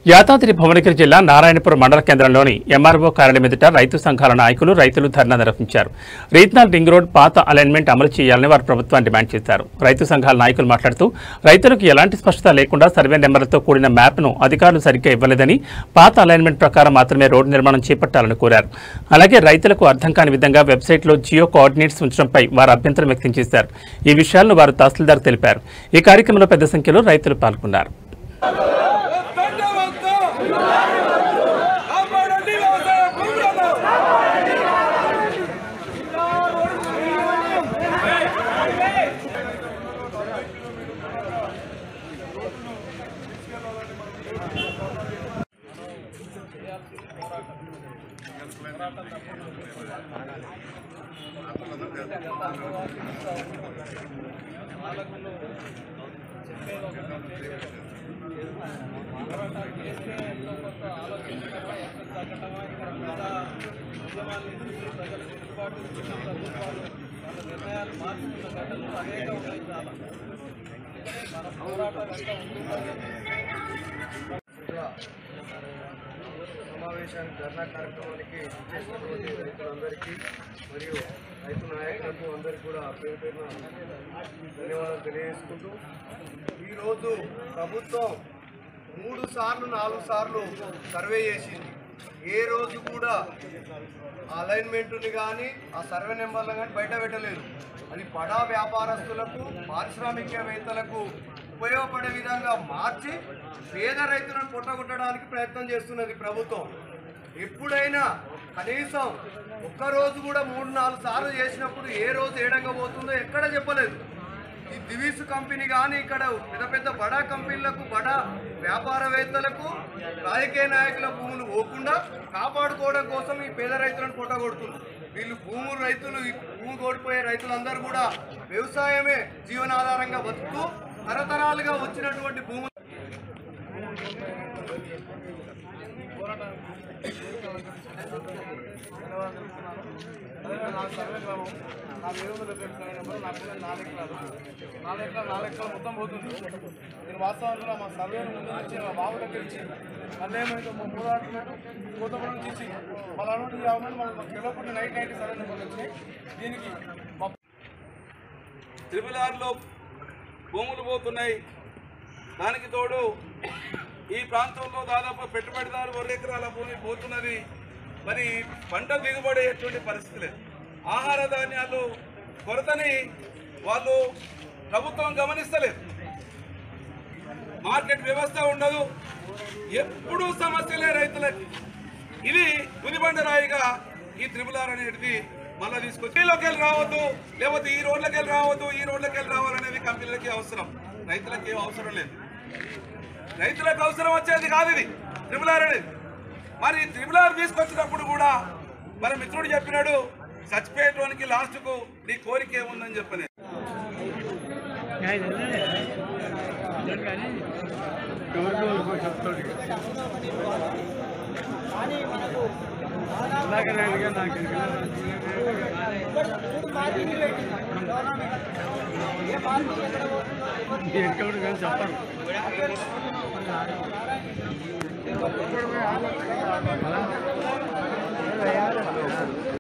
యాదాద్రి భువనగిరి జిల్లా నారాయణపురం మండల కేంద్రంలోని ఎంఆర్ఓ కార్యాలయం ఎదుట రైతు సంఘాల నాయకులు రైతులు ధర్నా నిర్వహించారు. రీజనల్ రింగ్ రోడ్ పాత అలైన్మెంట్ అమలు చేయాలని వారు ప్రభుత్వాన్ని డిమాండ్ చేశారు. రైతు సంఘాల నాయకులు మాట్లాడుతూ రైతులకు ఎలాంటి స్పష్టత లేకుండా సర్వే నెంబర్లతో కూడిన మ్యాప్ను అధికారులు సరిగ్గా ఇవ్వలేదని, పాత అలైన్మెంట్ ప్రకారం మాత్రమే రోడ్డు నిర్మాణం చేపట్టాలని కోరారు. అలాగే రైతులకు అర్థం కాని విధంగా వెబ్సైట్లో జియో కోఆర్డినేట్స్ ఉంచడంపై వారు అభ్యంతరం వ్యక్తం చేశారు. ఈ విషయాలను వారు తహసీల్దార్ తెలిపారు. ఈ కార్యక్రమంలో పెద్ద సంఖ్యలో రైతులు పాల్గొన్నారు. సమావేశానికి ధర్నా కార్యక్రమానికి చేసినటువంటి రైతులందరికీ మరియు రైతు నాయకులకు అందరికీ కూడా పేరు పేరున ధన్యవాదాలు తెలియజేసుకుంటూ, ఈరోజు ప్రభుత్వం 3 సార్లు 4 సార్లు సర్వే చేసింది. ఏ రోజు కూడా అలైన్మెంట్ని కానీ ఆ సర్వే నెంబర్లు కానీ బయట పెట్టలేదు. అది బడా వ్యాపారస్తులకు, పారిశ్రామికవేత్తలకు ఉపయోగపడే విధంగా మార్చి పేద రైతులను పొట్టగొట్టడానికి ప్రయత్నం చేస్తున్నది ప్రభుత్వం. ఎప్పుడైనా కనీసం ఒక్కరోజు కూడా 3-4 సార్లు చేసినప్పుడు ఏ రోజు ఏడంగా పోతుందో ఎక్కడ చెప్పలేదు. ఈ దివీస్ కంపెనీ కానీ ఇక్కడ పెద్ద పెద్ద బడా కంపెనీలకు, బడా వ్యాపారవేత్తలకు, రాజకీయ నాయకుల భూములు పోకుండా కాపాడుకోవడం కోసం ఈ పేద రైతులను పొట్టగొడుతున్నారు. వీళ్ళు రైతులు ఈ భూమి కోల్పోయే రైతులందరూ కూడా వ్యవసాయమే జీవనాధారంగా బతుకుతూ తరతరాలుగా వచ్చినటువంటి భూములు నా సర్వే గ్రామం, నా 700 నెంబర్, నాకు 4 ఎకరాలు మొత్తం పోతుంది. నేను వాస్తవంగా మా సర్వేను ముందు నుంచి మా బాబు దగ్గర ఇచ్చి మళ్ళీ ఏమైతే మా మూడాడుతున్నాడు కొత్తపడి నుంచి ఇచ్చి వాళ్ళ అటువంటి కావాలని మనకు తెలియకుండా నైట్ సర్వే నెంబర్లు వచ్చినాయి. దీనికి RRRలో భూములు పోతున్నాయి. దానికి తోడు ఈ ప్రాంతంలో దాదాపు పెట్టుబడిదారు 1 ఎకరాల భూమి పోతున్నది. మరి పంట దిగుబడి ఎటువంటి పరిస్థితి లేదు. ఆహార ధాన్యాలు కొరతని వాళ్ళు ప్రభుత్వం గమనిస్తలేదు. మార్కెట్ వ్యవస్థ ఉండదు, ఎప్పుడూ సమస్యలే రైతులకి. ఇది పులిబండరాయిగా ఈ RRR అనేది మళ్ళీ తీసుకొచ్చి లోకి రావద్దు, లేకపోతే ఈ రోడ్లకి రావద్దు, ఈ రోడ్లకి రావాలనేది కంపెనీలకి అవసరం, రైతులకి ఏం అవసరం లేదు. రైతులకు అవసరం వచ్చేది కాదు ఇది RRR అనేది. మరి RRR తీసుకొచ్చినప్పుడు కూడా మన మిత్రుడు చెప్పినాడు, చచ్చిపోయేటోనికి లాస్ట్కు నీ కోరిక ఏముందని చెప్పని. చెప్పండి.